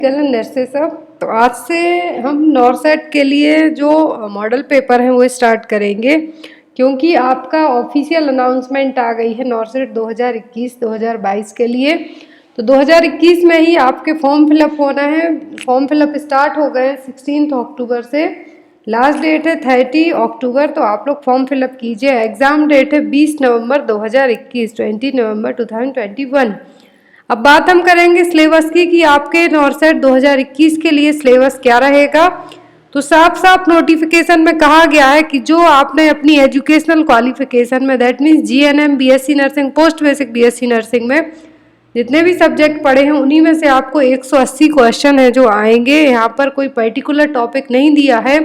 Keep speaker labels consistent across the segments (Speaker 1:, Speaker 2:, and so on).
Speaker 1: नर्से सब। तो आज से हम नॉरसेट के लिए जो मॉडल पेपर है वो स्टार्ट करेंगे, क्योंकि आपका ऑफिशियल अनाउंसमेंट आ गई है नॉरसेट 2021-2022 के लिए। तो 2021 में ही आपके फॉर्म फिलअप होना है। फॉर्म फिलअप स्टार्ट हो गए 16 अक्टूबर से, लास्ट डेट है 30 अक्टूबर। तो आप लोग फॉर्म फिलअप कीजिए। एग्ज़ाम डेट है 20 नवंबर 2021, 20 नवंबर 2021। अब बात हम करेंगे सिलेबस की कि आपके नॉरसेट 2021 के लिए सिलेबस क्या रहेगा। तो साफ साफ नोटिफिकेशन में कहा गया है कि जो आपने अपनी एजुकेशनल क्वालिफिकेशन में, that means GNM, BSc nursing, post basic BSc nursing में जितने भी सब्जेक्ट पढ़े हैं उन्हीं में से आपको 180 क्वेश्चन है जो आएंगे। यहाँ पर कोई पर्टिकुलर टॉपिक नहीं दिया है,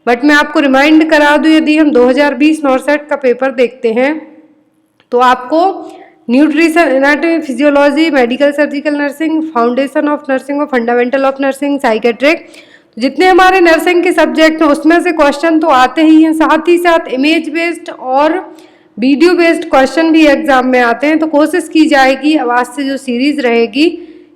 Speaker 1: बट मैं आपको रिमाइंड करा दूँ, यदि हम 2020 नॉरसेट का पेपर देखते हैं तो आपको nutrition, anatomy, physiology, medical surgical nursing, foundation of nursing और फंडामेंटल ऑफ नर्सिंग, साइकेट्रिक, जितने हमारे नर्सिंग के सब्जेक्ट हैं उसमें से क्वेश्चन तो आते ही हैं। साथ ही साथ इमेज बेस्ड और वीडियो बेस्ड क्वेश्चन भी एग्जाम में आते हैं। तो कोशिश की जाएगी अब आज से जो सीरीज रहेगी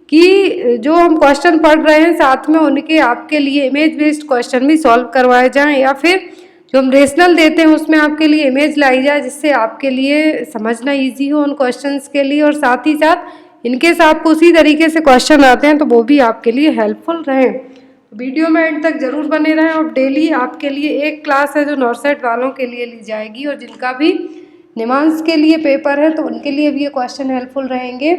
Speaker 1: कि जो हम क्वेश्चन पढ़ रहे हैं साथ में उनके आपके लिए इमेज बेस्ड क्वेश्चन भी सॉल्व करवाए जाएं, या फिर जो हम रेशनल देते हैं उसमें आपके लिए इमेज लाई जाए, जिससे आपके लिए समझना इजी हो उन क्वेश्चंस के लिए। और साथ ही साथ इनकेस आपको उसी तरीके से क्वेश्चन आते हैं तो वो भी आपके लिए हेल्पफुल रहें। वीडियो में एंड तक जरूर बने रहें। और डेली आपके लिए एक क्लास है जो नॉरसेट वालों के लिए ली जाएगी, और जिनका भी निमांस के लिए पेपर है तो उनके लिए भी ये क्वेश्चन हेल्पफुल रहेंगे।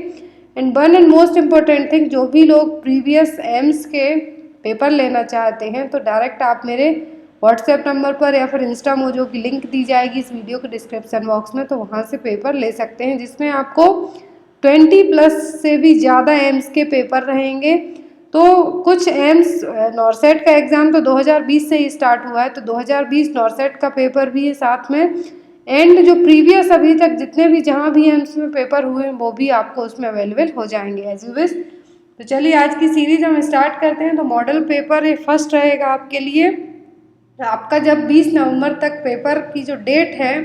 Speaker 1: And one and most important thing, जो भी लोग प्रीवियस एम्स के पेपर लेना चाहते हैं तो डायरेक्ट आप मेरे व्हाट्सएप नंबर पर या फिर इंस्टा मोजो की लिंक दी जाएगी इस वीडियो के डिस्क्रिप्शन बॉक्स में, तो वहाँ से पेपर ले सकते हैं, जिसमें आपको 20+ से भी ज़्यादा एम्स के पेपर रहेंगे। तो कुछ एम्स नॉरसेट का एग्ज़ाम तो 2020 से ही स्टार्ट हुआ है, तो 2020 नॉरसेट का पेपर भी है साथ में। एंड जो प्रीवियस अभी तक जितने भी जहाँ भी एम्स में पेपर हुए हैं वो भी आपको उसमें अवेलेबल हो जाएंगे एज यू विश। तो चलिए आज की सीरीज हम स्टार्ट करते हैं। तो मॉडल पेपर ये फर्स्ट रहेगा आपके लिए। आपका जब 20 नवंबर तक पेपर की जो डेट है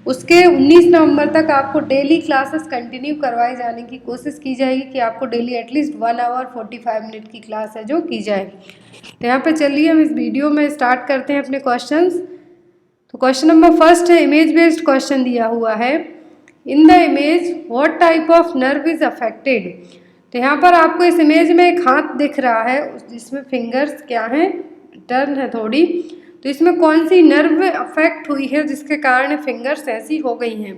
Speaker 1: उसके 19 नवंबर तक आपको डेली क्लासेस कंटिन्यू करवाए जाने की कोशिश की जाएगी कि आपको डेली एटलीस्ट 1 आवर 45 मिनट की क्लास है जो की जाएगी। तो यहाँ पे चलिए हम इस वीडियो में स्टार्ट करते हैं अपने क्वेश्चंस। तो क्वेश्चन नंबर फर्स्ट है, इमेज बेस्ड क्वेश्चन दिया हुआ है। In the image what type of nerve is affected. तो यहाँ पर आपको इस इमेज में एक हाथ दिख रहा है जिसमें फिंगर्स क्या हैं, टर्न है थोड़ी। तो इसमें कौन सी नर्व अफेक्ट हुई है जिसके कारण फिंगर्स ऐसी हो गई हैं।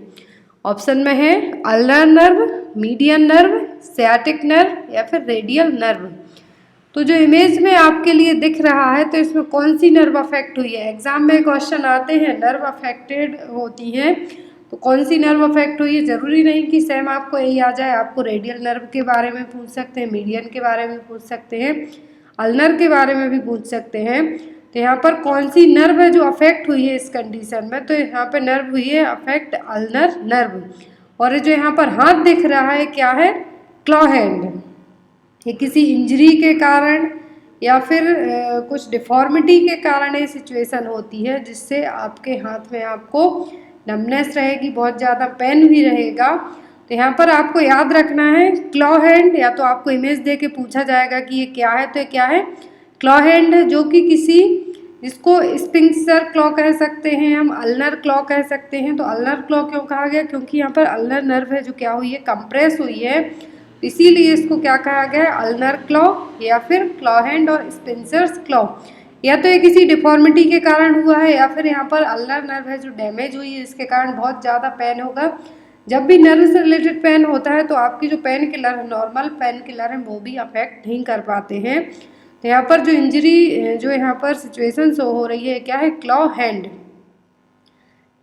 Speaker 1: ऑप्शन में है ulnar nerve, median nerve, sciatic nerve या फिर रेडियल नर्व। तो जो इमेज में आपके लिए दिख रहा है तो इसमें कौन सी नर्व अफेक्ट हुई है। एग्जाम में क्वेश्चन आते हैं नर्व अफेक्टेड होती हैं, तो कौन सी नर्व अफेक्ट हुई है। जरूरी नहीं कि सेम आपको यही आ जाए, आपको रेडियल नर्व के बारे में पूछ सकते हैं, मीडियन के बारे में पूछ सकते हैं, अल्नर के बारे में भी पूछ सकते हैं। तो यहाँ पर कौन सी नर्व है जो अफेक्ट हुई है इस कंडीशन में, तो यहाँ पर नर्व हुई है अफेक्ट अल्नर नर्व। और जो यहाँ पर हाथ दिख रहा है क्या है, क्लॉ हैंड। ये किसी इंजरी के कारण या फिर कुछ डिफॉर्मिटी के कारण ये सिचुएशन होती है जिससे आपके हाथ में आपको नमनेस रहेगी, बहुत ज़्यादा पेन भी रहेगा। तो यहाँ पर आपको याद रखना है क्लॉ हैंड, या तो आपको इमेज दे के पूछा जाएगा कि ये क्या है, तो ये क्या है, क्लॉ हैंड, जो कि किसी, जिसको स्पिंक्टर क्लॉ कह सकते हैं, हम अल्नर क्लॉ कह सकते हैं। तो अल्नर क्लॉ क्यों कहा गया, क्योंकि यहाँ पर अल्नर नर्व है जो क्या हुई है, कंप्रेस हुई है, इसीलिए इसको क्या कहा गया है, अल्नर क्लॉ या फिर क्लॉ हैंड और स्पिंसर्स क्लॉ। या तो ये किसी डिफॉर्मिटी के कारण हुआ है या फिर यहाँ पर अल्नर नर्व है जो डैमेज हुई है, इसके कारण बहुत ज़्यादा पेन होगा। जब भी नर्व से रिलेटेड पेन होता है तो आपकी जो पेन किलर है, नॉर्मल पेन किलर है, वो भी अफेक्ट नहीं कर पाते हैं। तो यहाँ पर जो इंजरी, जो यहाँ पर सिचुएशन शो हो रही है क्या है, क्लॉ हैंड।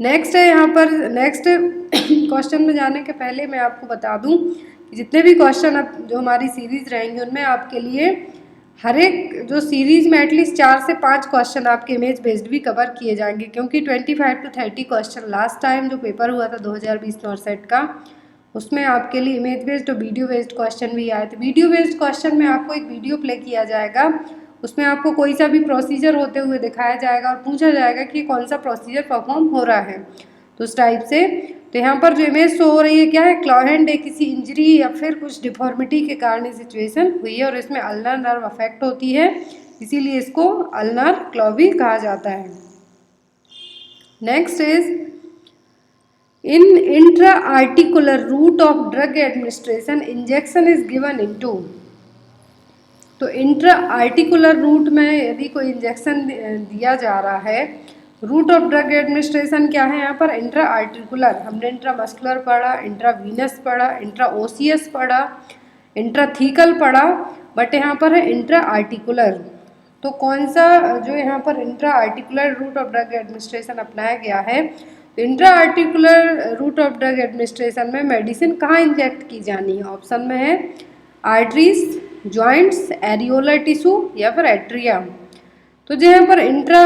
Speaker 1: नेक्स्ट है यहाँ पर, नेक्स्ट क्वेश्चन में जाने के पहले मैं आपको बता दूं कि जितने भी क्वेश्चन अब जो हमारी सीरीज रहेंगे उनमें आपके लिए हर एक जो सीरीज में एटलीस्ट 4 से 5 क्वेश्चन आपके इमेज बेस्ड भी कवर किए जाएंगे, क्योंकि 25 to 30 क्वेश्चन लास्ट टाइम जो पेपर हुआ था 2020 नॉरसेट का, उसमें आपके लिए इमेज बेस्ड और वीडियो बेस्ड क्वेश्चन भी आए थे। वीडियो बेस्ड क्वेश्चन में आपको एक वीडियो प्ले किया जाएगा, उसमें आपको कोई सा भी प्रोसीजर होते हुए दिखाया जाएगा और पूछा जाएगा कि कौन सा प्रोसीजर परफॉर्म हो रहा है। तो उस टाइप से। तो यहाँ पर जो इमेज शो हो रही है क्या है, क्लॉ हैंड है, किसी इंजरी या फिर कुछ डिफॉर्मिटी के कारण सिचुएशन हुई है और इसमें अल्नर नर्व अफेक्ट होती है, इसीलिए इसको अल्नर क्लॉ भी कहा जाता है। Next is in intra articular route of drug administration injection is given into. तो इंट्रा आर्टिकुलर रूट में यदि कोई इंजेक्शन दिया जा रहा है, रूट ऑफ ड्रग एडमिनिस्ट्रेशन क्या है यहाँ पर, इंट्रा आर्टिकुलर, हमने इंट्रा मस्कुलर पढ़ा, इंट्रा वीनस पढ़ा, इंट्रा ओसियस पढ़ा, इंट्राथीकल पढ़ा, बट यहाँ पर है इंट्रा आर्टिकुलर। तो कौन सा जो यहाँ पर intra articular route of drug administration अपनाया गया है, intra articular route of drug administration में मेडिसिन कहाँ इंजेक्ट की जानी है, ऑप्शन में है आर्टरीज, जॉइंट्स, एरियोलर टिश्यू या फिर एट्रिया। तो जो यहाँ पर इंट्रा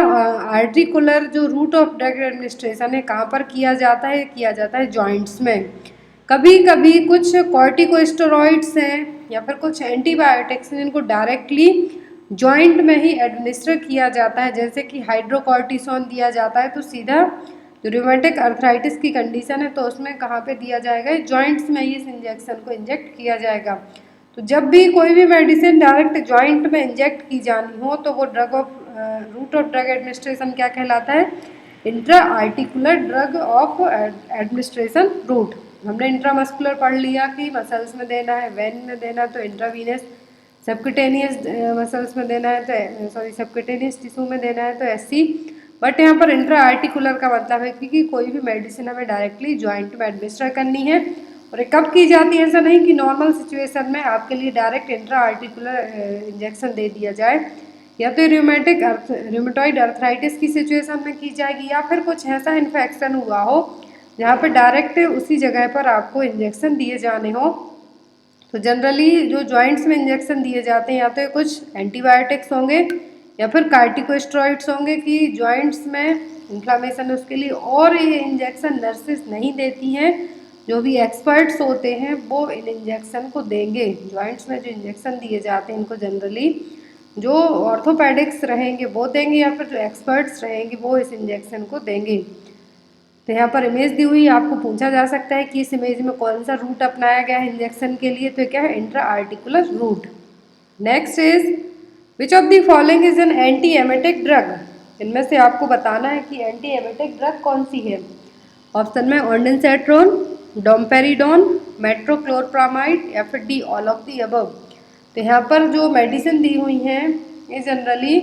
Speaker 1: आर्टिकुलर जो रूट ऑफ ड्रग एडमिनिस्ट्रेशन है कहाँ पर किया जाता है, किया जाता है जॉइंट्स में। कभी कभी कुछ कॉर्टिकोस्टेरॉइड्स हैं या फिर कुछ एंटीबायोटिक्स हैं जिनको डायरेक्टली जॉइंट में ही एडमिनिस्टर किया जाता है, जैसे कि हाइड्रोकॉर्टिसोन दिया जाता है तो सीधा जो रूमेटिक अर्थराइटिस की कंडीशन है तो उसमें कहाँ पे दिया जाएगा, जॉइंट्स में ही इस इंजेक्शन को इंजेक्ट किया जाएगा। तो जब भी कोई भी मेडिसिन डायरेक्ट जॉइंट में इंजेक्ट की जानी हो तो वो drug of route of drug administration क्या कहलाता है, intra articular drug of administration route. हमने इंट्रामस्कुलर पढ़ लिया कि मसल्स में देना है, वेन में देना है तो इंट्रावीनस, सबक्यूटेनियस मसल्स में देना है तो सबक्यूटेनियस टिश्यू में देना है तो एससी। बट यहाँ पर इंट्रा आर्टिकुलर का मतलब है कि कोई भी मेडिसिन हमें डायरेक्टली जॉइंट में एडमिनिस्टर करनी है। और कब की जाती है, ऐसा नहीं कि नॉर्मल सिचुएशन में आपके लिए डायरेक्ट इंट्रा आर्टिकुलर इंजेक्शन दे दिया जाए, या तो रूमेटॉइड अर्थराइटिस की सिचुएशन में की जाएगी या फिर कुछ ऐसा इन्फेक्शन हुआ हो जहाँ पर डायरेक्ट उसी जगह पर आपको इंजेक्शन दिए जाने हो। तो जनरली जो जॉइंट्स में इंजेक्शन दिए जाते हैं या तो कुछ एंटीबायोटिक्स होंगे या फिर कार्टिकोस्टेरॉइड्स होंगे कि जॉइंट्स में इन्फ्लामेशन है उसके लिए, और ये इंजेक्शन नर्सेस नहीं देती हैं, जो भी एक्सपर्ट्स होते हैं वो इन इंजेक्शन को देंगे। जॉइंट्स में जो इंजेक्शन दिए जाते हैं इनको जनरली जो ऑर्थोपेडिक्स रहेंगे वो देंगे या फिर जो एक्सपर्ट्स रहेंगे वो इस इंजेक्शन को देंगे। तो यहाँ पर इमेज दी हुई, आपको पूछा जा सकता है कि इस इमेज में कौन सा रूट अपनाया गया है इंजेक्शन के लिए, तो क्या है, intra articular route. Next is which of the following is an anti emetic drug. इनमें से आपको बताना है कि एंटी एमेटिक ड्रग कौन सी है। ऑप्शन में ऑन्डेंसेट्रोन, डोमपेरिडोन, मेट्रोक्लोरप्रामाइड या फिर D all of the above. तो यहाँ पर जो मेडिसिन दी हुई हैं ये जनरली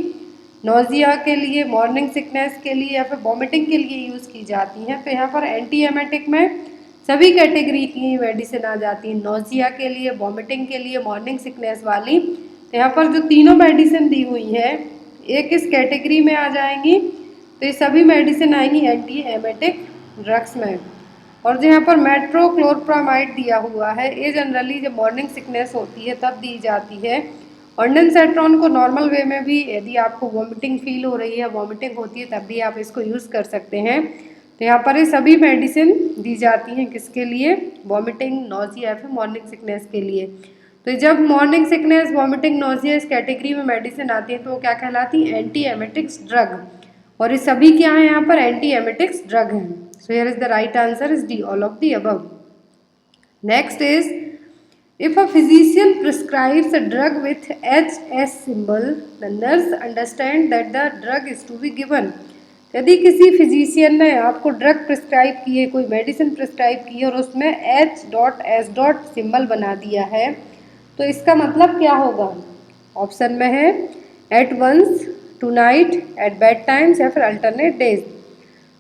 Speaker 1: नोजिया के लिए, मॉर्निंग सिकनेस के लिए या फिर वॉमिटिंग के लिए यूज़ की जाती हैं। तो यहाँ पर एंटी एमेटिक में सभी कैटेगरी की मेडिसिन आ जाती हैं, नोजिया के लिए, वॉमिटिंग के लिए, मॉर्निंग सिकनेस वाली। तो यहाँ पर जो तीनों मेडिसिन दी हुई हैं एक इस कैटेगरी में आ जाएंगी, तो ये सभी मेडिसिन आएंगी एंटी एमेटिक ड्रग्स में। और जो यहाँ पर मेट्रोक्लोरप्रामाइड दिया हुआ है ये जनरली जब मॉर्निंग सिकनेस होती है तब दी जाती है। ऑन्डेंसेट्रॉन को नॉर्मल वे में भी यदि आपको वॉमिटिंग फील हो रही है, वॉमिटिंग होती है, तब भी आप इसको यूज़ कर सकते हैं। तो यहाँ पर ये सभी मेडिसिन दी जाती हैं किसके लिए, वॉमिटिंग, नोजिया या फिर मॉर्निंग सिकनेस के लिए। तो जब मॉर्निंग सिकनेस, वॉमिटिंग, नोजिया इस कैटेगरी में मेडिसिन आती है तो वो क्या कहलाती है, एंटी एमेटिक्स ड्रग। और ये सभी क्या है यहाँ पर, एंटी एमेटिक्स ड्रग हैं। So here is the right answer is D, all of the above. Next is if a physician prescribes a drug with HS symbol, the nurse understand that the drug is to be given. यदि किसी physician ने आपको drug prescribe की है, कोई medicine prescribe की है और उसमें H.S. सिंबल बना दिया है तो इसका मतलब क्या होगा। ऑप्शन में है at once, tonight, at bed times या फिर अल्टरनेट डेज।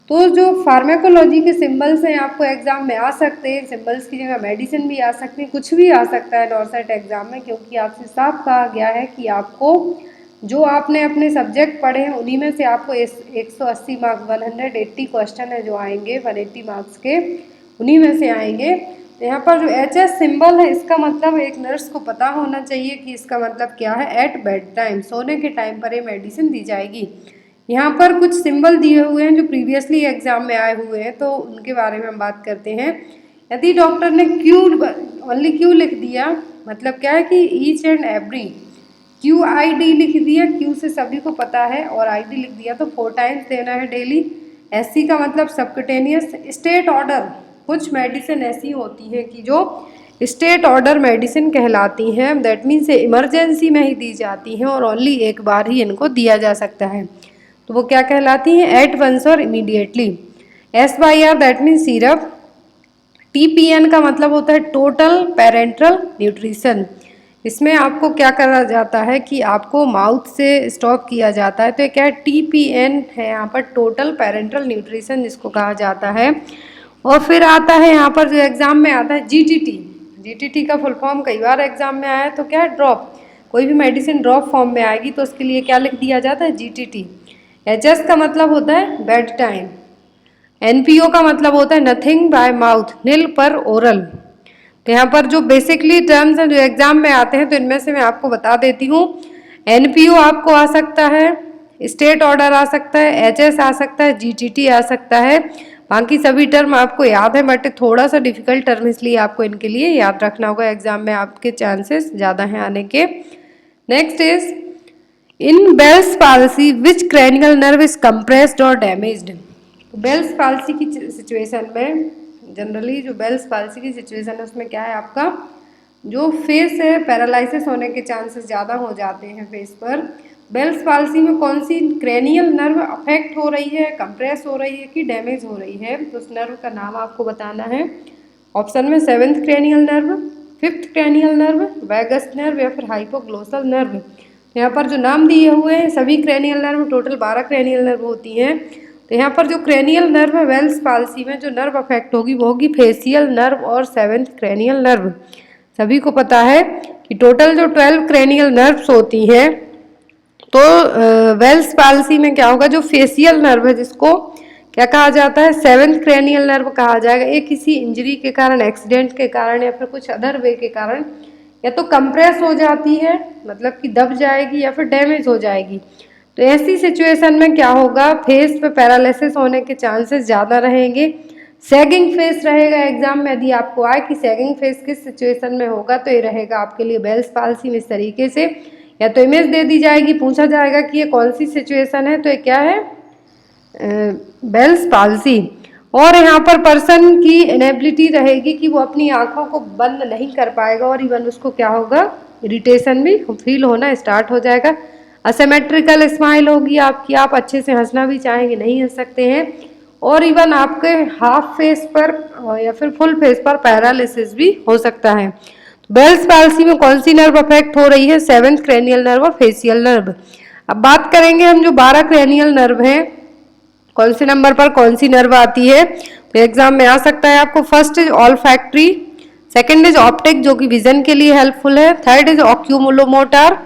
Speaker 1: तो जो फार्माकोलॉजी के सिंबल्स हैं आपको एग्जाम में आ सकते हैं, सिंबल्स की जगह मेडिसिन भी आ सकती है, कुछ भी आ सकता है नॉर्सेट एग्जाम में, क्योंकि आपसे साफ कहा गया है कि आपको जो आपने अपने सब्जेक्ट पढ़े हैं उन्हीं में से आपको 180 मार्क्स, 180 क्वेश्चन है जो आएंगे 180 मार्क्स के, उन्हीं में से आएंगे। तो यहाँ पर जो HS सिंबल है इसका मतलब एक नर्स को पता होना चाहिए कि इसका मतलब क्या है, एट बेड टाइम, सोने के टाइम पर ये मेडिसिन दी जाएगी। यहाँ पर कुछ सिंबल दिए हुए हैं जो प्रीवियसली एग्जाम में आए हुए हैं तो उनके बारे में हम बात करते हैं। यदि डॉक्टर ने क्यू, ओनली क्यू लिख दिया, मतलब क्या है कि ईच एंड एवरी, QID लिख दिया, क्यू से सभी को पता है, और ID लिख दिया तो 4 टाइम्स देना है डेली, SC का मतलब सबक्यूटेनियस। स्टेट ऑर्डर, कुछ मेडिसिन ऐसी होती हैं कि जो स्टेट ऑर्डर मेडिसिन कहलाती हैं, दैट मीन्स इमरजेंसी में ही दी जाती हैं और ओनली एक बार ही इनको दिया जा सकता है, तो वो क्या कहलाती हैं? एट वंस और immediately. SYR that means syrup. TPN का मतलब होता है टोटल पेरेंटल न्यूट्रिशन। इसमें आपको क्या करा जाता है कि आपको माउथ से स्टॉप किया जाता है, तो ये क्या है? TPN है यहाँ पर, टोटल पेरेंटल न्यूट्रिशन जिसको कहा जाता है। और फिर आता है यहाँ पर जो एग्जाम में आता है GTT। GTT का फुल फॉर्म कई बार एग्जाम में आया है, तो क्या है? ड्रॉप। कोई भी मेडिसिन ड्रॉप फॉर्म में आएगी तो उसके लिए क्या लिख दिया जाता है? GTT। HS का मतलब होता है बेड टाइम। NPO का मतलब होता है नथिंग बाय माउथ, नील पर ओरल। तो यहाँ पर जो बेसिकली टर्म्स हैं जो एग्जाम में आते हैं, तो इनमें से मैं आपको बता देती हूँ। NPO आपको आ सकता है, स्टेट ऑर्डर आ सकता है, HS आ सकता है, GTT आ सकता है। बाकी सभी टर्म आपको याद है, बट थोड़ा सा डिफिकल्ट टर्म, इसलिए आपको इनके लिए याद रखना होगा, एग्जाम में आपके चांसेस ज़्यादा हैं आने के। Next is in Bell's palsy which cranial nerve is compressed और डैमेज्ड। बेल्स पाल्सी की सिचुएशन में जनरली जो बेल्स पाल्सी की सिचुएशन है उसमें क्या है? आपका जो फेस है पैरालिसिस होने के चांसेस ज़्यादा हो जाते हैं फेस पर। बेल्स पाल्सी में कौन सी क्रेनियल नर्व अफेक्ट हो रही है, कंप्रेस हो रही है कि डैमेज हो रही है, तो उस नर्व का नाम आपको बताना है। ऑप्शन में 7th cranial nerve, 5th cranial nerve, vagus nerve या फिर हाइपोग्लोसल नर्व। यहाँ पर जो नाम दिए हुए हैं सभी cranial nerve, total 12 cranial nerve होती हैं। तो यहाँ पर जो क्रेनियल नर्व है बेल्स पाल्सी में जो नर्व अफेक्ट होगी वो होगी फेसियल नर्व और 7th क्रेनियल नर्व। सभी को पता है कि टोटल जो 12 क्रेनियल नर्व्स होती हैं, तो बेल्स पाल्सी में क्या होगा? जो फेसियल नर्व है जिसको क्या कहा जाता है? 7th क्रेनियल नर्व कहा जाएगा। ये किसी इंजरी के कारण, एक्सीडेंट के कारण या फिर कुछ अदर वे के कारण या तो कंप्रेस हो जाती है, मतलब कि दब जाएगी, या फिर डैमेज हो जाएगी। तो ऐसी सिचुएशन में क्या होगा? फेस पे पैरालिसिस होने के चांसेस ज़्यादा रहेंगे। सैगिंग फेस रहेगा एग्जाम में, यदि आपको आए कि सैगिंग फेस किस सिचुएशन में होगा, तो ये रहेगा आपके लिए बेल्स पाल्सी में इस तरीके से। या तो इमेज दे दी जाएगी, पूछा जाएगा कि ये कौन सी सिचुएशन है, तो ये क्या है? Bell's palsy. और यहाँ पर पर्सन की इनेबिलिटी रहेगी कि वो अपनी आंखों को बंद नहीं कर पाएगा, और इवन उसको क्या होगा? इरिटेशन भी फील होना स्टार्ट हो जाएगा। असिमेट्रिकल स्माइल होगी आपकी, आप अच्छे से हंसना भी चाहेंगे नहीं हंस सकते हैं। और इवन आपके हाफ फेस पर या फिर फुल फेस पर पैरालिसिस भी हो सकता है। बेल्स पाल्सी में कौन सी नर्व अफेक्ट हो रही है? 7th क्रेनियल नर्व और फेसियल नर्व। अब बात करेंगे हम जो 12 क्रेनियल नर्व हैं, कौन से नंबर पर कौन सी नर्व आती है, तो एग्जाम में आ सकता है आपको। First is olfactory, second is optic जो कि विजन के लिए हेल्पफुल है, third is oculomotor,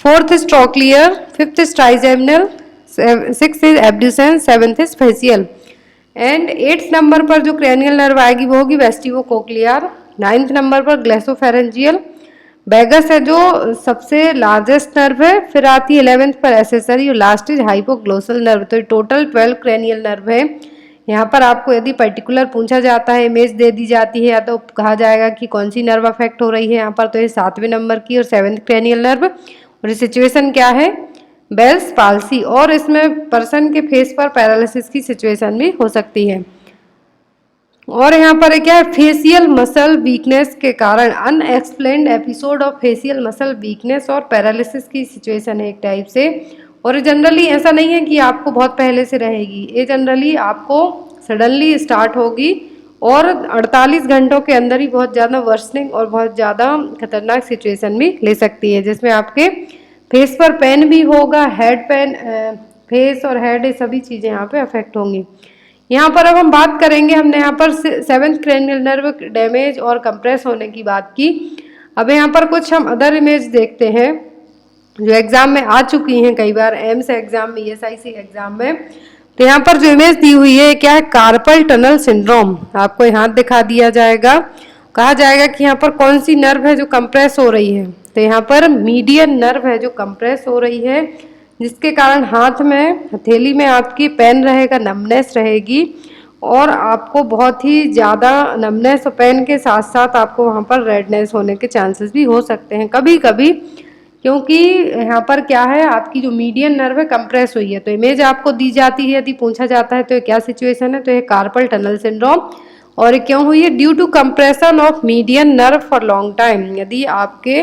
Speaker 1: fourth is trochlear, fifth is trigeminal, sixth is abducens, seventh is facial. And 8th number पर जो क्रेनियल नर्व आएगी वो होगी वेस्टिबो कोक्लियर। 9th नंबर पर ग्लेसोफेरेंजियल। बैगस है जो सबसे लार्जेस्ट नर्व है, फिर आती है 11th पर एसेसरी और लास्ट इज हाइपोग्लोसल नर्व। तो टोटल 12 क्रेनियल नर्व है। यहाँ पर आपको यदि पर्टिकुलर पूछा जाता है, इमेज दे दी जाती है, या तो कहा जाएगा कि कौन सी नर्व अफेक्ट हो रही है यहाँ पर, तो ये 7वें नंबर की और 7th क्रेनियल नर्व। और सिचुएशन क्या है? Bell's palsy. और इसमें पर्सन के फेस पर पैरालिसिस की सिचुएशन भी हो सकती है। और यहाँ पर क्या है? फेसियल मसल वीकनेस के कारण unexplained episode of facial muscle weakness और पैरालिसिस की सिचुएशन है एक टाइप से। और जनरली ऐसा नहीं है कि आपको बहुत पहले से रहेगी, ये जनरली आपको सडनली स्टार्ट होगी और 48 घंटों के अंदर ही बहुत ज़्यादा वर्सनिंग और बहुत ज़्यादा खतरनाक सिचुएशन भी ले सकती है, जिसमें आपके फेस पर पेन भी होगा, हेड पेन, फेस और हेड, ये सभी चीज़ें यहाँ पे अफेक्ट होंगी। यहाँ पर अब हम बात करेंगे, हमने यहाँ पर 7th क्रेनियल नर्व डैमेज और कंप्रेस होने की बात की। अब यहाँ पर कुछ हम अदर इमेज देखते हैं जो एग्जाम में आ चुकी हैं कई बार, एम्स एग्जाम में, ESIC एग्जाम में। तो यहाँ पर जो इमेज दी हुई है क्या है? Carpal tunnel syndrome. आपको यहाँ दिखा दिया जाएगा, कहा जाएगा कि यहाँ पर कौन सी नर्व है जो कंप्रेस हो रही है, तो यहाँ पर मीडियन नर्व है जो कंप्रेस हो रही है, जिसके कारण हाथ में, हथेली में आपकी पेन रहेगा, नमनेस रहेगी, और आपको बहुत ही ज़्यादा नमनेस और पेन के साथ साथ आपको वहाँ पर रेडनेस होने के चांसेस भी हो सकते हैं। कभी कभी क्योंकि यहाँ पर क्या है, आपकी जो मीडियन नर्व है कंप्रेस हुई है। तो इमेज आपको दी जाती है, यदि पूछा जाता है तो ये क्या सिचुएशन है, तो ये कार्पल टनल सिंड्रोम। और ये क्यों हुई है? Due to compression of median nerve for long time. यदि आपके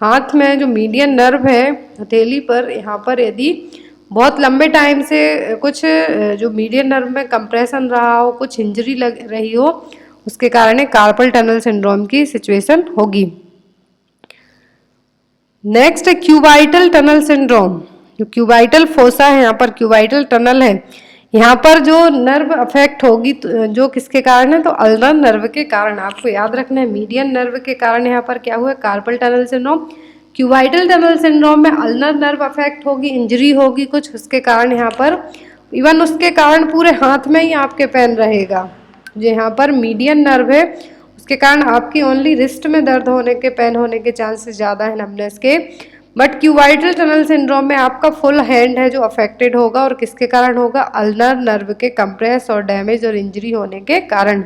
Speaker 1: हाथ में जो मीडियन नर्व है हथेली पर, यहाँ पर यदि बहुत लंबे टाइम से कुछ जो मीडियन नर्व में कंप्रेशन रहा हो, कुछ इंजरी लग रही हो, उसके कारण कार्पल टनल सिंड्रोम की सिचुएशन होगी। नेक्स्ट है क्यूबाइटल टनल सिंड्रोम। जो क्यूबाइटल फोसा है, यहाँ पर क्यूबाइटल टनल है, यहाँ पर जो नर्व अफेक्ट होगी जो किसके कारण है, तो अल्नर नर्व के कारण। आपको याद रखना है मीडियन नर्व के कारण यहाँ पर क्या हुआ, carpal tunnel syndrome. Cubital tunnel syndrome में अल्नर नर्व अफेक्ट होगी, इंजरी होगी कुछ, उसके कारण यहाँ पर इवन उसके कारण पूरे हाथ में ही आपके पेन रहेगा। जो यहाँ पर मीडियन नर्व है उसके कारण आपकी ओनली रिस्ट में दर्द होने के, पेन होने के चांसेस ज़्यादा है नमनेस के। बट क्यूबाइटल टनल सिंड्रोम में आपका फुल हैंड है जो अफेक्टेड होगा, और किसके कारण होगा, अल्नर नर्व के कंप्रेस और डैमेज और इंजरी होने के कारण।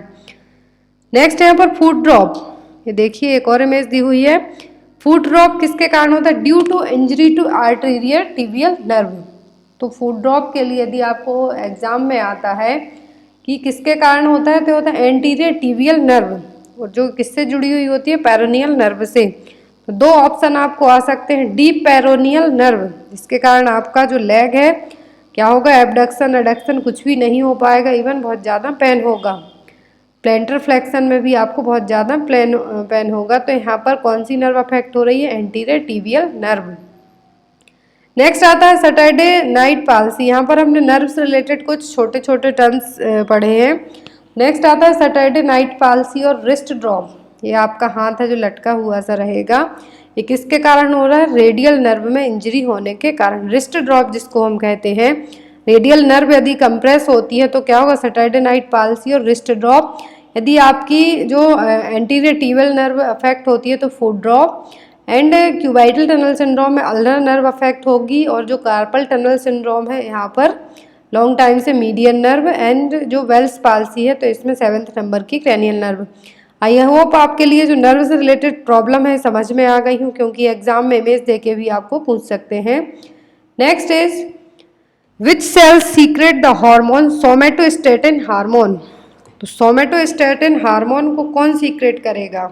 Speaker 1: नेक्स्ट यहाँ पर फुट ड्रॉप। ये देखिए एक और इमेज दी हुई है। फुट ड्रॉप किसके कारण होता है? Due to injury to arterial tibial nerve. तो फुट ड्रॉप के लिए यदि आपको एग्जाम में आता है कि किसके कारण होता है, तो होता है एंटीरियर टिबियल नर्व, और जो किससे जुड़ी हुई होती है, पेरोनियल नर्व से। तो दो ऑप्शन आपको आ सकते हैं, डीप पेरोनियल नर्व, जिसके कारण आपका जो लेग है क्या होगा, एबडक्शन एडक्शन कुछ भी नहीं हो पाएगा, इवन बहुत ज़्यादा पेन होगा। प्लेंटर फ्लेक्शन में भी आपको बहुत ज़्यादा पेन होगा। तो यहाँ पर कौन सी नर्व अफेक्ट हो रही है? Anterior tibial nerve. नेक्स्ट आता है सैटरडे नाइट पाल्सी। यहाँ पर हमने नर्व से रिलेटेड कुछ छोटे छोटे टर्म्स पढ़े हैं। नेक्स्ट आता है सैटरडे नाइट पाल्सी और रिस्ट ड्रॉप। ये आपका हाथ है जो लटका हुआ सा रहेगा, ये किसके कारण हो रहा है? रेडियल नर्व में इंजरी होने के कारण। रिस्ट ड्रॉप जिसको हम कहते हैं, रेडियल नर्व यदि कंप्रेस होती है तो क्या होगा? सैटरडे नाइट पाल्सी और रिस्ट ड्रॉप। यदि आपकी जो एंटीरियर टिबियल नर्व अफेक्ट होती है तो foot drop. And cubital tunnel syndrome में अल्नर नर्व अफेक्ट होगी, और जो कार्पल टनल सिंड्रोम है यहाँ पर लॉन्ग टाइम से मीडियन नर्व। एंड जो वेल्स पाल्सी है तो इसमें 7th नंबर की क्रैनियल नर्व। आई होप आपके लिए जो नर्व से रिलेटेड प्रॉब्लम है समझ में आ गई हूँ, क्योंकि एग्जाम में इमेज देके भी आपको पूछ सकते हैं। Next is which cells secrete the hormone somatostatin hormone. तो सोमेटोस्टेटिन हार्मोन को कौन सीक्रेट करेगा?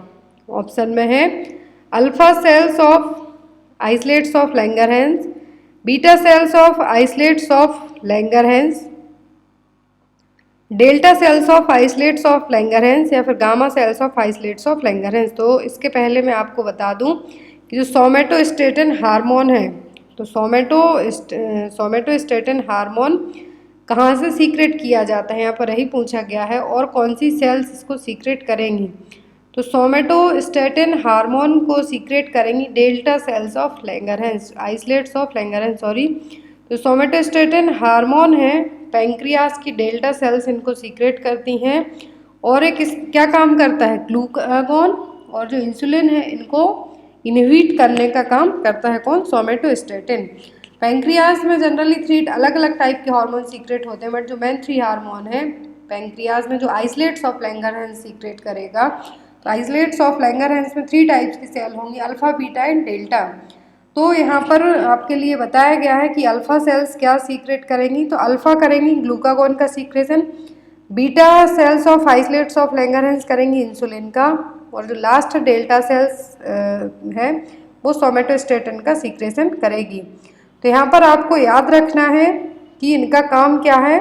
Speaker 1: ऑप्शन में है alpha cells of islets of Langerhans, beta cells of islets of Langerhans, delta cells of islets of Langerhans, या फिर gamma cells of islets of Langerhans. तो इसके पहले मैं आपको बता दूं कि जो सोमेटोस्टेटिन हार्मोन है, तो सोमेटोस्टेटिन हार्मोन कहाँ से सीक्रेट किया जाता है, यहाँ पर यही पूछा गया है, और कौन सी सेल्स इसको सीक्रेट करेंगी। तो सोमेटोस्टेटिन हार्मोन को सीक्रेट करेंगी delta cells of Langerhans, islets of Langerhans sorry. तो सोमेटोस्टेटिन हार्मोन है, पैंक्रियास की डेल्टा सेल्स इनको सीक्रेट करती हैं। और एक क्या काम करता है? ग्लूकागॉन और जो इंसुलिन है इनको इनहिबिट करने का काम करता है कौन? सोमेटोस्टेटिन। पैंक्रियास में जनरली 3 अलग अलग टाइप के हार्मोन सीक्रेट होते हैं, बट जो मेन 3 हार्मोन है पैंक्रियास में, जो आइसलेट्स ऑफ लैंगरहैंस सीक्रेट करेगा। तो आइसलेट्स ऑफ लैंगरहैंस में 3 टाइप्स की सेल होंगी, अल्फा, बीटा एंड डेल्टा। तो यहाँ पर आपके लिए बताया गया है कि अल्फा सेल्स क्या सीक्रेट करेंगी, तो अल्फा करेंगी ग्लूकागॉन का secretion, beta cells of islets of Langerhans करेंगी इंसुलिन का, और जो लास्ट डेल्टा सेल्स है वो सोमेटोस्टेटिन का सीक्रेशन करेगी। तो यहाँ पर आपको याद रखना है कि इनका काम क्या है।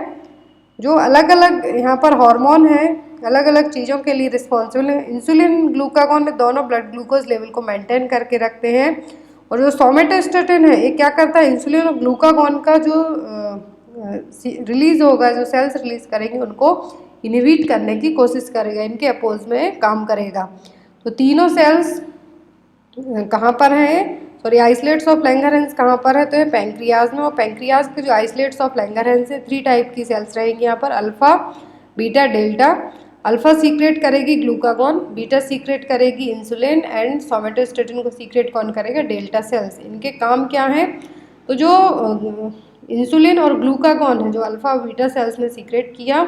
Speaker 1: जो अलग अलग यहाँ पर हार्मोन है अलग अलग चीज़ों के लिए रिस्पॉन्सिबल है। इंसुलिन ग्लूकागॉन में दोनों ब्लड ग्लूकोज लेवल को मेंटेन करके रखते हैं, और जो सोमेटोस्टेटिन है ये क्या करता है? इंसुलिन और ग्लूकागॉन का जो रिलीज होगा, जो सेल्स रिलीज करेंगे उनको इनहिबिट करने की कोशिश करेगा, इनके अपोज में काम करेगा। तो तीनों सेल्स कहाँ पर है? सॉरी, आइसलेट्स ऑफ लैंगरहैंस कहाँ पर है? तो ये पैंक्रियाज में। और पैंक्रियाज के जो आइसलेट्स ऑफ लैंगरहैंस है 3 टाइप की सेल्स रहेंगी यहाँ पर, alpha, beta, delta. Alpha secret करेगी ग्लूकागॉन, बीटा सीक्रेट करेगी इंसुलिन, एंड सोमेटोस्टेटिन को सीक्रेट कौन करेगा? Delta sales. इनके काम क्या है? तो जो इंसुलिन और ग्लूकागॉन है जो अल्फा और बीटा सेल्स ने सीक्रेट किया,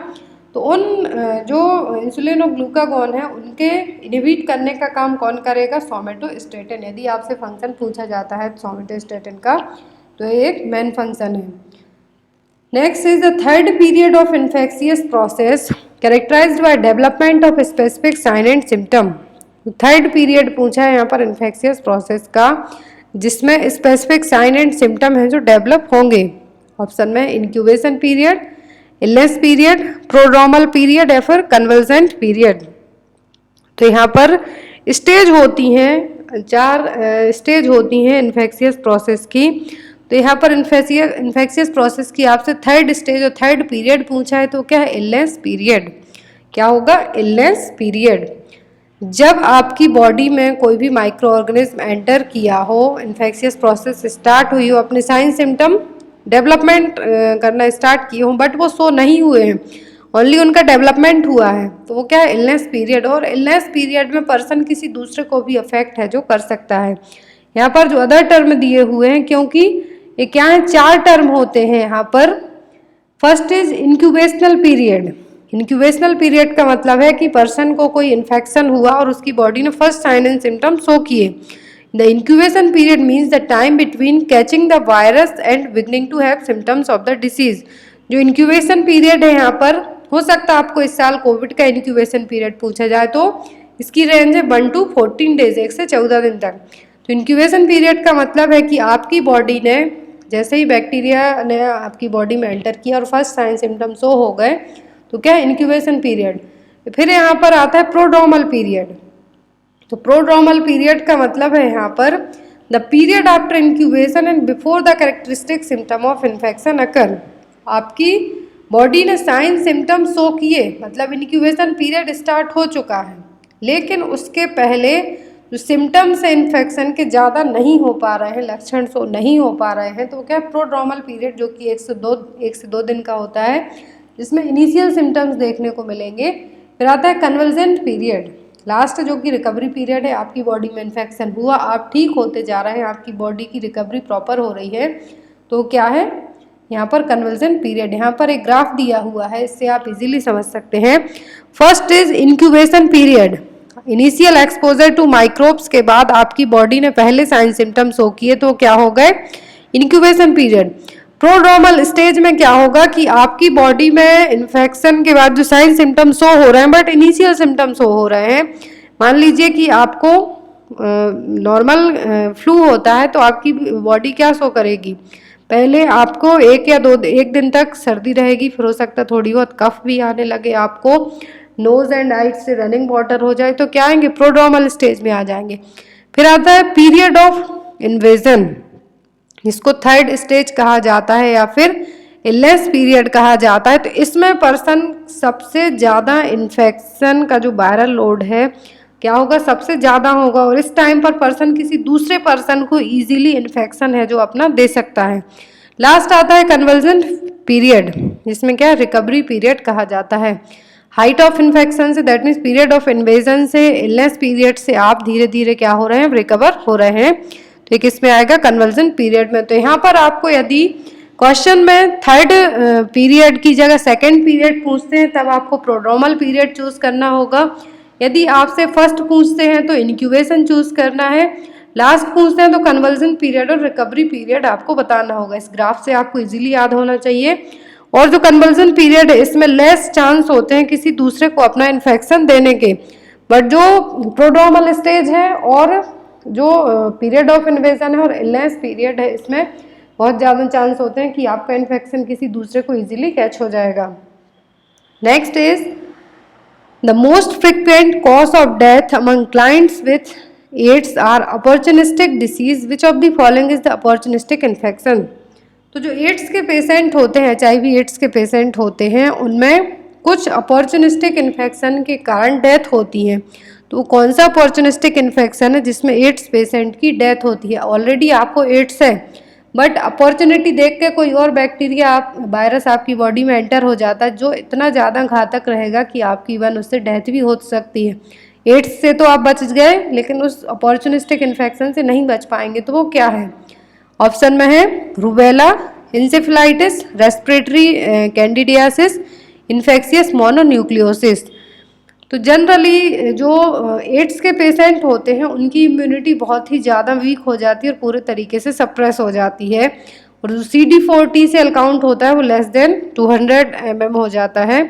Speaker 1: तो तो उन जो इंसुलिन और ग्लूकागॉन है उनके इनहिबिट करने का काम कौन करेगा? सोमेटोस्टेटिन। यदि आपसे फंक्शन पूछा जाता है सोमेटोस्टेटिन का तो ये एक मेन फंक्शन है। Next is the third period of infectious process characterized by development of specific sign and symptom. Third period पूछा है यहाँ पर इन्फेक्शियस प्रोसेस का जिसमें स्पेसिफिक साइन एंड सिम्टम है जो डेवलप होंगे। ऑप्शन में incubation period, illness period, prodromal period या फिर कन्वल्जेंट पीरियड। तो यहाँ पर स्टेज होती हैं, 4 स्टेज होती हैं इन्फेक्शियस प्रोसेस की। तो यहाँ पर इन्फेक्शियस प्रोसेस की आपसे थर्ड स्टेज और थर्ड पीरियड पूछा है तो क्या है? Illness period. क्या होगा? Illness period. जब आपकी बॉडी में कोई भी माइक्रो ऑर्गेनिज्म एंटर किया हो, इन्फेक्शियस प्रोसेस स्टार्ट हुई हो, अपने साइन सिम्टम डेवलपमेंट करना स्टार्ट किए हों बट वो शो नहीं हुए हैं, ओनली उनका डेवलपमेंट हुआ है, तो वो क्या है? Illness period. और इलनेस पीरियड में पर्सन किसी दूसरे को भी अफेक्ट है जो कर सकता है। यहाँ पर जो अदर टर्म दिए हुए हैं, क्योंकि ये क्या है? 4 टर्म होते हैं यहाँ पर। First is incubational period. Incubational period का मतलब है कि पर्सन को कोई इन्फेक्शन हुआ और उसकी बॉडी ने first sign and symptom show किए। The incubation period means the time between catching the virus and beginning to have symptoms of the disease. जो इंक्यूबेशन पीरियड है यहाँ पर, हो सकता है आपको इस साल कोविड का इंक्यूबेशन पीरियड पूछा जाए तो इसकी रेंज है 1 to 14 डेज, 1 से 14 दिन तक। तो इंक्यूबेशन पीरियड का मतलब है कि आपकी बॉडी ने जैसे ही बैक्टीरिया ने आपकी बॉडी में एंटर किया और फर्स्ट साइन सिम्टम शो हो गए तो क्या है? Incubation period. फिर यहाँ पर आता है प्रोड्रोमल पीरियड। तो प्रोड्रोमल पीरियड का मतलब है यहाँ पर the period after incubation and before the characteristic symptom of infection occur. आपकी बॉडी ने साइन सिम्टम शो किए, मतलब इंक्यूबेशन पीरियड स्टार्ट हो चुका है, लेकिन उसके पहले जो सिम्टम्स है इन्फेक्शन के ज़्यादा नहीं हो पा रहे हैं, लक्षण शो नहीं हो पा रहे हैं, तो क्या प्रोड्रोमल पीरियड जो कि 1 से 2 दिन का होता है, जिसमें इनिशियल सिम्टम्स देखने को मिलेंगे। फिर आता है कन्वल्जेंट पीरियड, लास्ट जो कि रिकवरी पीरियड है। आपकी बॉडी में इन्फेक्शन हुआ, आप ठीक होते जा रहे हैं, आपकी बॉडी की रिकवरी प्रॉपर हो रही है, तो क्या है यहाँ पर? Convulsant period. यहाँ पर एक ग्राफ दिया हुआ है, इससे आप इजीली समझ सकते हैं। First is incubation period, initial exposure to microbes के बाद आपकी बॉडी ने पहले साइन सिम्टम्स शो किए तो क्या हो गए? Incubation period. प्रोड्रोमल स्टेज में क्या होगा कि आपकी बॉडी में इन्फेक्शन के बाद जो साइन सिम्टम शो हो रहे हैं बट इनिशियल सिम्टम शो हो रहे हैं। मान लीजिए कि आपको नॉर्मल फ्लू होता है तो आपकी बॉडी क्या शो करेगी? पहले आपको 1 दिन तक सर्दी रहेगी, फिर हो सकता है थोड़ी बहुत कफ भी आने लगे, आपको नोज एंड आइज से रनिंग वाटर हो जाए, तो क्या आएंगे? प्रोड्रोमल स्टेज में आ जाएंगे। फिर आता है पीरियड ऑफ इन्वेजन, इसको थर्ड स्टेज कहा जाता है या फिर इलनेस पीरियड कहा जाता है। तो इसमें पर्सन सबसे ज़्यादा इन्फेक्शन का जो वायरल लोड है क्या होगा? सबसे ज़्यादा होगा, और इस टाइम पर पर्सन किसी दूसरे पर्सन को इजीली इन्फेक्शन है जो अपना दे सकता है। लास्ट आता है कन्वल्जेंट पीरियड, जिसमें क्या रिकवरी पीरियड कहा जाता है। हाइट ऑफ इन्फेक्शन से, that means period of invasion से, इलनेस पीरियड से आप धीरे धीरे क्या हो रहे हैं? रिकवर हो रहे हैं। तो एक इसमें आएगा कन्वल्जेंट पीरियड में। तो यहाँ पर आपको यदि क्वेश्चन में थर्ड पीरियड की जगह सेकंड पीरियड पूछते हैं तब आपको प्रोड्रोमल पीरियड चूज करना होगा। यदि आपसे फर्स्ट पूछते हैं तो इंक्यूबेशन चूज करना है, लास्ट पूछते हैं तो कन्वल्जेंट पीरियड और रिकवरी पीरियड आपको बताना होगा। इस ग्राफ से आपको इजीली याद होना चाहिए। और जो कन्वल्जेंट पीरियड है इसमें लेस चांस होते हैं किसी दूसरे को अपना इन्फेक्शन देने के, बट जो प्रोड्रोमल स्टेज है और जो पीरियड ऑफ इन्वेजन है और इलनेस पीरियड है, इसमें बहुत ज़्यादा चांस होते हैं कि आपका इन्फेक्शन किसी दूसरे को इजीली कैच हो जाएगा। Next is the most frequent cause of death among clients with AIDS are opportunistic disease, which of the following is the opportunistic infection. तो जो एड्स के पेशेंट होते हैं, HIV एड्स के पेशेंट होते हैं, उनमें कुछ अपॉर्चुनिस्टिक इन्फेक्शन के कारण डेथ होती है। तो कौन सा अपॉर्चुनिस्टिक इन्फेक्शन है जिसमें एड्स पेशेंट की डेथ होती है? ऑलरेडी आपको एड्स है बट अपॉर्चुनिटी देख के कोई और बैक्टीरिया वायरस आपकी बॉडी में एंटर हो जाता है जो इतना ज़्यादा घातक रहेगा कि आपकी इवन उससे डेथ भी हो सकती है। एड्स से तो आप बच गए लेकिन उस अपॉर्चुनिस्टिक इन्फेक्शन से नहीं बच पाएंगे, तो वो क्या है? ऑप्शन में है rubella, encephalitis, respiratory candidiasis infectious mononucleosis. तो जनरली जो एड्स के पेशेंट होते हैं उनकी इम्यूनिटी बहुत ही ज़्यादा वीक हो जाती है और पूरे तरीके से सप्रेस हो जाती है, और जो CD4 सेल काउंट होता है वो लेस देन 200 mm हो जाता है।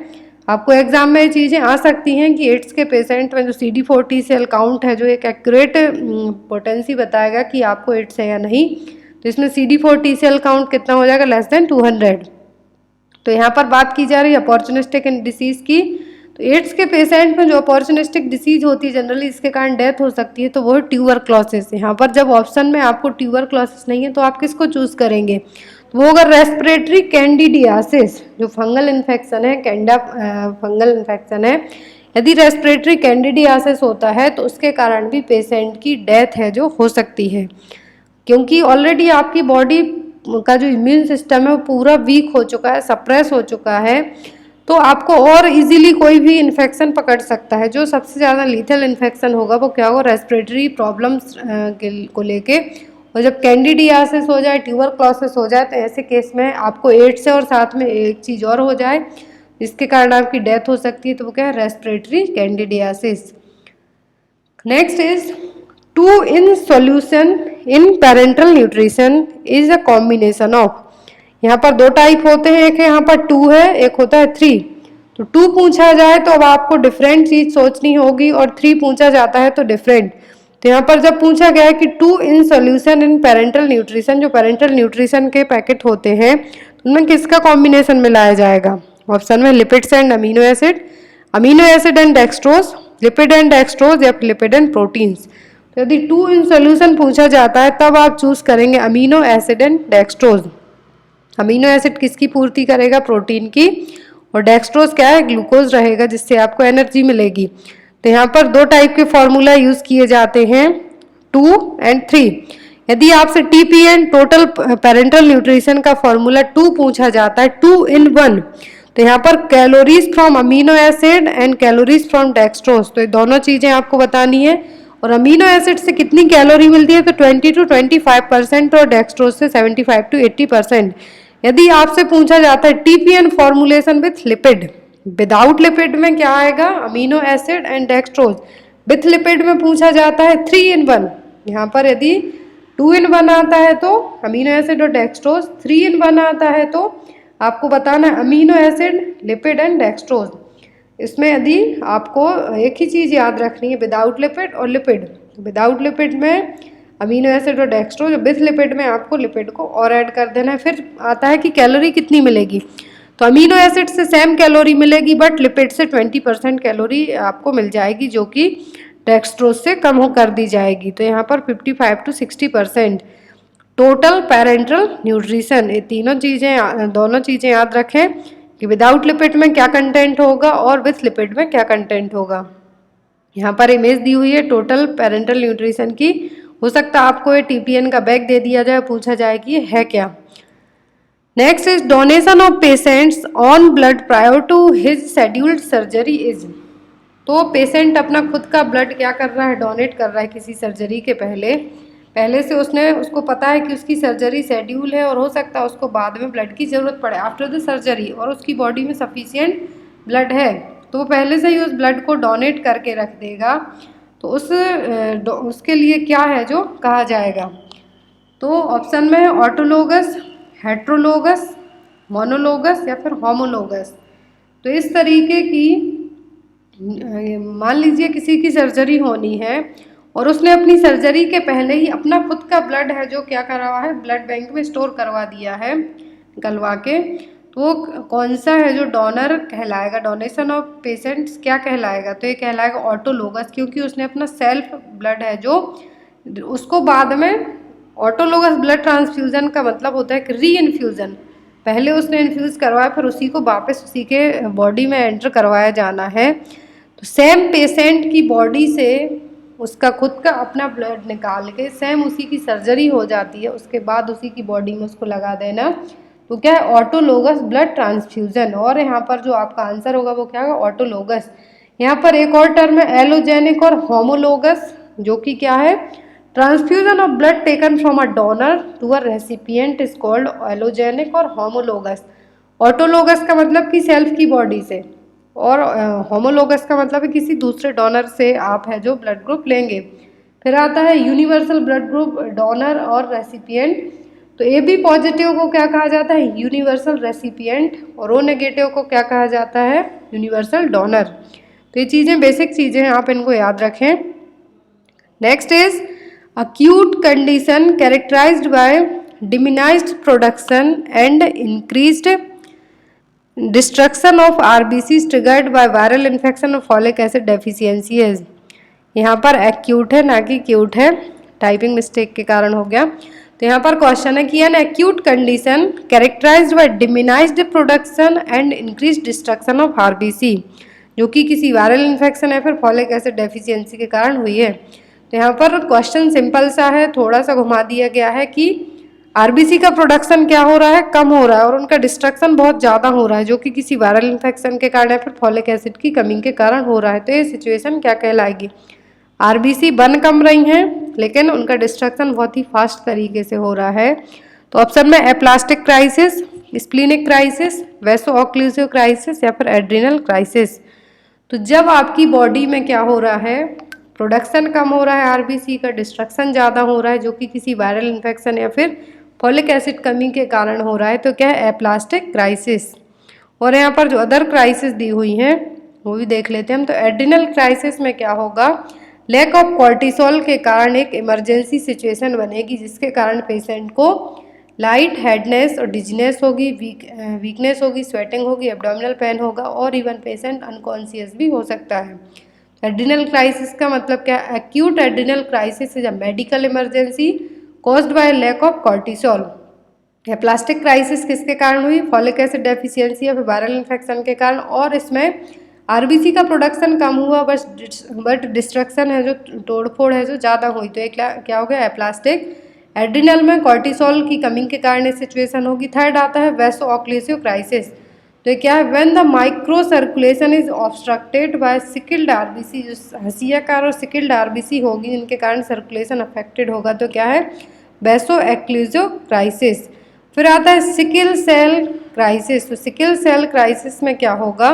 Speaker 1: आपको एग्जाम में ये चीज़ें आ सकती हैं कि एड्स के पेशेंट में जो CD4 सेल काउंट है जो एक एक्यूरेट पोटेंसी बताएगा कि आपको एड्स है या नहीं। तो इसमें CD4 सेल काउंट कितना हो जाएगा, लेस देन 200। तो यहाँ पर बात की जा रही है अपॉर्चुनिस्टिक डिसीज़ की। तो एड्स के पेशेंट में जो अपॉर्चुनिस्टिक डिसीज होती है जनरली इसके कारण डेथ हो सकती है, तो वो है ट्यूबरक्लोसिस। यहाँ पर जब ऑप्शन में आपको ट्यूबरक्लोसिस नहीं है तो आप किसको चूज करेंगे, तो वो अगर रेस्पिरेटरी कैंडिडियासिस जो फंगल इन्फेक्शन है, कैंडा फंगल इन्फेक्शन है, यदि रेस्पिरेटरी कैंडिडियासिस होता है तो उसके कारण भी पेशेंट की डेथ है जो हो सकती है, क्योंकि ऑलरेडी आपकी बॉडी का जो इम्यून सिस्टम है वो पूरा वीक हो चुका है, सप्रेस हो चुका है, तो आपको और इजीली कोई भी इन्फेक्शन पकड़ सकता है। जो सबसे ज़्यादा लीथल इन्फेक्शन होगा वो क्या होगा, रेस्पिरेटरी प्रॉब्लम्स को लेके। और जब कैंडिडियासिस हो जाए, ट्यूबरक्लोसिस हो जाए, तो ऐसे केस में आपको एड्स से और साथ में एक चीज़ और हो जाए जिसके कारण आपकी डेथ हो सकती है, तो वो क्या है, respiratory candidiasis. Next is 2 in solution in parenteral nutrition is a combination of, यहाँ पर 2 टाइप होते हैं, एक यहाँ पर 2 है, एक होता है 3। तो 2 पूछा जाए तो अब आपको डिफरेंट चीज सोचनी होगी, और 3 पूछा जाता है तो डिफरेंट। तो यहाँ पर जब पूछा गया है कि 2 in solution in parenteral nutrition, जो पेरेंटल न्यूट्रिशन के पैकेट होते हैं उनमें किसका कॉम्बिनेशन मिलाया जाएगा, ऑप्शन में lipids and amino acid and dextrose, lipid and dextrose या लिपिड एंड प्रोटीन्स। यदि 2 in solution पूछा जाता है तब आप चूज करेंगे amino acid and dextrose. Amino acid किसकी पूर्ति करेगा, प्रोटीन की, और डेक्सट्रोज क्या है, ग्लूकोज रहेगा जिससे आपको एनर्जी मिलेगी। तो यहाँ पर 2 टाइप के फॉर्मूला यूज किए जाते हैं, 2 and 3। यदि आपसे TPN टोटल पेरेंटल न्यूट्रिशन का फॉर्मूला 2 पूछा जाता है, 2 in 1, तो यहाँ पर calories from amino acid and calories from dextrose, तो ये दोनों चीजें आपको बतानी है। और अमीनो एसिड से कितनी कैलोरी मिलती है, तो 20 to 25%, और डेक्सट्रोज से 75 to 80%। यदि आपसे पूछा जाता है TPN formulation with lipid, without lipid में क्या आएगा, amino acid and dextrose. With lipid में पूछा जाता है 3 in 1। यहाँ पर यदि 2 in 1 आता है तो अमीनो एसिड और डेक्सट्रोज, 3 in 1 आता है तो आपको बताना है amino acid, lipid and dextrose. इसमें यदि आपको एक ही चीज़ याद रखनी है, विदाउट लिपिड और लिपिड। विदाउट लिपिड में अमीनो एसिड और डेक्सट्रोज, विथ लिपिड में आपको लिपिड को और ऐड कर देना है। फिर आता है कि कैलोरी कितनी मिलेगी, तो अमीनो एसिड से सेम कैलोरी मिलेगी बट लिपिड से 20% कैलोरी आपको मिल जाएगी, जो कि डेक्सट्रोज से कम हो कर दी जाएगी। तो यहाँ पर 55 to 60% टोटल पेरेंटल न्यूट्रिशन। ये दोनों चीज़ें याद रखें कि विदाउट लिपिड में क्या कंटेंट होगा और विथ लिपिड में क्या कंटेंट होगा। यहाँ पर इमेज दी हुई है टोटल पेरेंटल न्यूट्रिशन की। हो सकता है आपको ये TPN का बैग दे दिया जाए, पूछा जाए कि ये है क्या। Next is donation of patients on blood prior to his scheduled surgery is. तो पेशेंट अपना खुद का ब्लड क्या कर रहा है, डोनेट कर रहा है किसी सर्जरी के पहले से उसको पता है कि उसकी सर्जरी शेड्यूल है, और हो सकता है उसको बाद में ब्लड की ज़रूरत पड़े आफ्टर द सर्जरी, और उसकी बॉडी में सफिशिएंट ब्लड है तो वो पहले से ही उस ब्लड को डोनेट करके रख देगा। तो उसके लिए क्या है जो कहा जाएगा, तो ऑप्शन में है ऑटोलोगस, हेट्रोलोगस, मोनोलोगस या फिर होमोलोगस। तो इस तरीके की, मान लीजिए किसी की सर्जरी होनी है और उसने अपनी सर्जरी के पहले ही अपना खुद का ब्लड है जो क्या करवा है, ब्लड बैंक में स्टोर करवा दिया है निकलवा के, तो कौन सा है जो डोनर कहलाएगा, डोनेशन ऑफ पेशेंट्स क्या कहलाएगा, तो ये कहलाएगा ऑटोलोगस, क्योंकि उसने अपना सेल्फ ब्लड है जो उसको बाद में, ऑटोलोगस ब्लड ट्रांसफ्यूजन का मतलब होता है कि री इन्फ्यूज़न, पहले उसने इन्फ्यूज़ करवाया फिर उसी को वापस उसी के बॉडी में एंटर करवाया जाना है। तो सेम पेशेंट की बॉडी से उसका खुद का अपना ब्लड निकाल के सेम उसी की सर्जरी हो जाती है, उसके बाद उसी की बॉडी में उसको लगा देना, तो क्या है, ऑटोलोगस ब्लड ट्रांसफ्यूजन। और यहाँ पर जो आपका आंसर होगा वो क्या होगा, ऑटोलोगस। यहाँ पर एक और टर्म है एलोजेनिक और होमोलोगस, जो कि क्या है, transfusion of blood taken from a donor to a recipient is called allogenic और होमोलोगस। ऑटोलोगस का मतलब कि सेल्फ की बॉडी से, और होमोलोगस का मतलब है किसी दूसरे डोनर से आप है जो ब्लड ग्रुप लेंगे। फिर आता है यूनिवर्सल ब्लड ग्रुप डोनर और रेसिपिएंट। तो ए बी पॉजिटिव को क्या कहा जाता है? Universal recipient. और ओ नेगेटिव को क्या कहा जाता है? Universal donor. तो ये चीज़ें बेसिक चीज़ें हैं, आप इनको याद रखें। Next is acute condition characterized by diminished production and increased destruction of RBCs triggered by viral infection और folic acid deficiency है। यहाँ पर acute है ना कि acute है, टाइपिंग मिस्टेक के कारण हो गया। तो यहाँ पर क्वेश्चन है कि N acute condition characterized by diminished production and increased destruction of RBC, जो कि किसी वायरल इन्फेक्शन या फिर फॉलिक एसिड डेफिशिएंसी के कारण हुई है। तो यहाँ पर क्वेश्चन सिंपल सा है, थोड़ा सा घुमा दिया गया है कि आरबीसी का प्रोडक्शन क्या हो रहा है? कम हो रहा है, और उनका डिस्ट्रक्शन बहुत ज़्यादा हो रहा है, जो कि किसी वायरल इन्फेक्शन के कारण या फिर फॉलिक एसिड की कमी के कारण हो रहा है। तो ये सिचुएशन क्या कहलाएगी? आरबीसी बन कम रही हैं लेकिन उनका डिस्ट्रक्शन बहुत ही फास्ट तरीके से हो रहा है। तो ऑप्शन में aplastic crisis, splenic crisis, vaso occlusive crisis या फिर एड्रिनल क्राइसिस। तो जब आपकी बॉडी में क्या हो रहा है? प्रोडक्शन कम हो रहा है आरबीसी का, डिस्ट्रक्शन ज़्यादा हो रहा है, जो कि किसी वायरल इन्फेक्शन या फिर फॉलिक एसिड कमी के कारण हो रहा है। तो क्या है? Aplastic crisis. और यहाँ पर जो अदर क्राइसिस दी हुई हैं वो भी देख लेते हैं हम। तो एड्रिनल क्राइसिस में क्या होगा? लैक ऑफ कॉर्टिसोल के कारण एक इमरजेंसी सिचुएशन बनेगी, जिसके कारण पेशेंट को लाइट हेडनेस और डिजीनेस होगी, वीकनेस होगी, स्वेटिंग होगी, एब्डोमिनल पेन होगा, और इवन पेशेंट अनकॉन्शियस भी हो सकता है। एड्रिनल क्राइसिस का मतलब क्या? Acute adrenal crisis is a medical emergency caused by lack of cortisol. Aplastic crisis किसके कारण हुई? फॉलिक एसिड डेफिशिएंसी या फिर वायरल इन्फेक्शन के कारण, और इसमें आरबीसी का प्रोडक्शन कम हुआ बट डिस्ट्रक्शन है जो तोड़फोड़ है जो ज़्यादा हुई। तो एक क्या हो गया? एप्लास्टिक। एड्रिनल में कॉर्टिसोल की कमी के कारण सिचुएशन होगी। थर्ड आता है वैसो ऑक्लूसिव क्राइसिस। तो क्या है? When the microcirculation is obstructed by sickled RBC, जो हसीयाकार और सिकिल्ड आरबीसी होगी इनके कारण सर्कुलेशन अफेक्टेड होगा। तो क्या है? Vaso एक्लूसिव crisis. फिर आता है सिकिल सेल क्राइसिस। तो सिकिल सेल क्राइसिस में क्या होगा?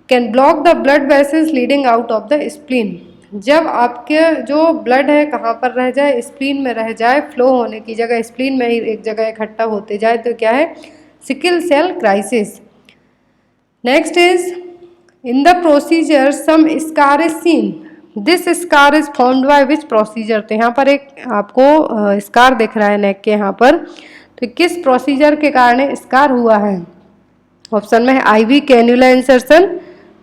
Speaker 1: Can block the blood vessels leading out of the spleen. जब आपके जो ब्लड है कहाँ पर रह जाए? स्प्लीन में रह जाए, फ्लो होने की जगह स्प्लीन में ही एक जगह इकट्ठा होते जाए। तो क्या है? Sickle cell crisis. Next is in the procedure some scar is seen, this scar is formed by which procedure. तो यहाँ पर एक आपको स्कार दिख रहा है नेक के यहाँ पर, तो किस प्रोसीजर के कारण स्कार हुआ है? ऑप्शन में है IV cannula insertion,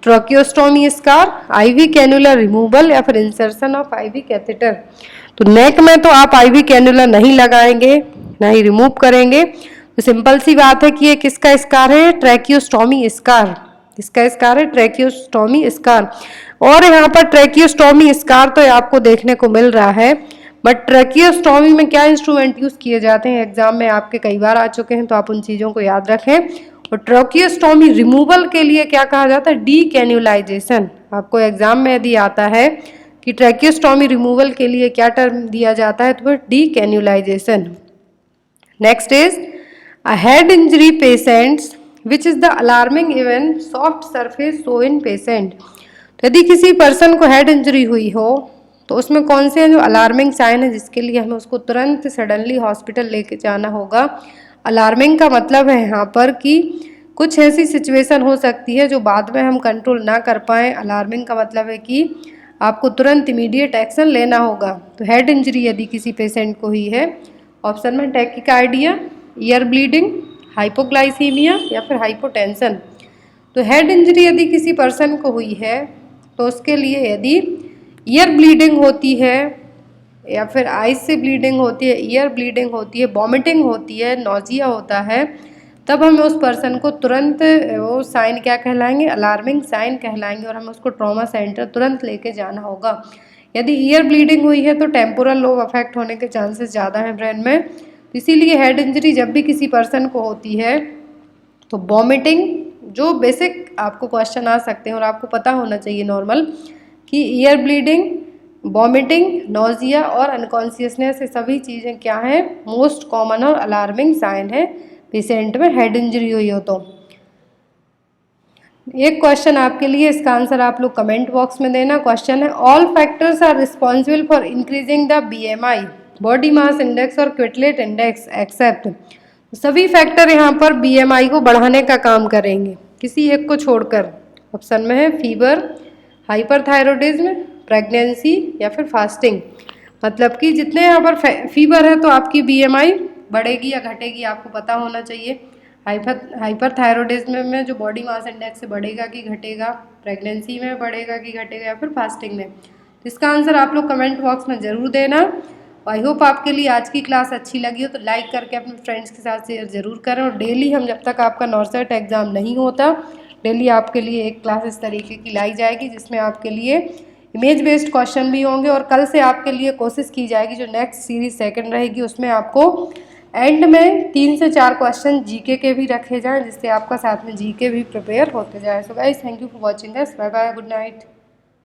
Speaker 1: tracheostomy scar, IV cannula removal, या फिर इंसर्शन ऑफ आईवी कैथेटर। तो नेक में तो आप आईवी कैन्युला नहीं लगाएंगे, ना ही रिमूव करेंगे। तो सिंपल सी बात है कि ये किसका स्कार है? Tracheostomy scar. किसका स्कार है? Tracheostomy scar. और यहाँ पर ट्रैकियोस्टोमी स्कार तो आपको देखने को मिल रहा है, बट ट्रैकियोस्टोमी में क्या इंस्ट्रूमेंट यूज किए जाते हैं? एग्जाम में आपके कई बार आ चुके हैं, तो आप उन चीजों को याद रखें। और ट्रैकियोस्टोमी रिमूवल के लिए क्या कहा जाता है? डी कैन्युलाइजेशन। आपको एग्जाम में यदि आता है कि ट्रैकियोस्टोमी रिमूवल के लिए क्या टर्म दिया जाता है, तो वो decannulation. Next is a head injury patients which is the alarming event soft surface show in patient. तो यदि किसी पर्सन को हेड इंजरी हुई हो तो उसमें कौन से हैं जो अलार्मिंग साइन है जिसके लिए हमें उसको तुरंत सडनली हॉस्पिटल लेके जाना होगा? अलार्मिंग का मतलब है यहाँ पर कि कुछ ऐसी सिचुएशन हो सकती है जो बाद में हम कंट्रोल ना कर पाएँ। अलार्मिंग का मतलब है कि आपको तुरंत इमीडिएट एक्शन लेना होगा। तो हेड इंजरी यदि किसी पेशेंट को हुई है, ऑप्शन में टैकीकार्डिया, ईयर ब्लीडिंग, हाइपोग्लाइसीमिया या फिर हाइपोटेंशन। तो हेड इंजरी यदि किसी पर्सन को हुई है तो उसके लिए यदि ईयर ब्लीडिंग होती है या फिर आइज से ब्लीडिंग होती है, ईयर ब्लीडिंग होती है, वॉमिटिंग होती है, नोजिया होता है, तब हमें उस पर्सन को तुरंत वो साइन क्या कहलाएंगे? अलार्मिंग साइन कहलाएंगे, और हमें उसको ट्रॉमा सेंटर तुरंत लेके जाना होगा। यदि ईयर ब्लीडिंग हुई है तो टेम्पोरल लोब अफेक्ट होने के चांसेस ज़्यादा हैं ब्रेन में। तो इसीलिए हेड इंजरी जब भी किसी पर्सन को होती है तो वॉमिटिंग, जो बेसिक आपको क्वेश्चन आ सकते हैं और आपको पता होना चाहिए नॉर्मल, कि ईयर ब्लीडिंग, वॉमिटिंग, नोजिया और अनकॉन्शियसनेस, ये सभी चीज़ें क्या हैं? मोस्ट कॉमन और अलार्मिंग साइन है पेशेंट में हेड इंजरी हुई हो तो। एक क्वेश्चन आपके लिए, इसका आंसर आप लोग कमेंट बॉक्स में देना। क्वेश्चन है, all factors are responsible for increasing the BMI, body mass index और क्विटलेट इंडेक्स एक्सेप्ट। सभी फैक्टर यहाँ पर बीएमआई को बढ़ाने का काम करेंगे, किसी एक को छोड़कर। ऑप्शन में है फीवर, हाइपरथायरॉयडिज्म, प्रेगनेंसी या फिर फास्टिंग। मतलब कि जितने यहाँ पर फीवर है तो आपकी बीएमआई बढ़ेगी या घटेगी, आपको पता होना चाहिए। हाइपरथायरॉयडिज्म में जो बॉडी मास इंडेक्स से बढ़ेगा कि घटेगा, प्रेगनेंसी में बढ़ेगा कि घटेगा, या फिर फास्टिंग में। तो इसका आंसर आप लोग कमेंट बॉक्स में ज़रूर देना। आई होप आपके लिए आज की क्लास अच्छी लगी हो तो लाइक करके अपने फ्रेंड्स के साथ शेयर ज़रूर करें। और डेली हम, जब तक आपका नॉर्सेट एग्ज़ाम नहीं होता, डेली आपके लिए एक क्लास इस तरीके की लाई जाएगी जिसमें आपके लिए इमेज बेस्ड क्वेश्चन भी होंगे। और कल से आपके लिए कोशिश की जाएगी, जो नेक्स्ट सीरीज सेकंड रहेगी उसमें आपको एंड में 3 से 4 क्वेश्चन जीके के भी रखे जाएं, जिससे आपका साथ में जीके भी प्रिपेयर होते जाए। So guys, thank you for watching this. Bye bye, good night.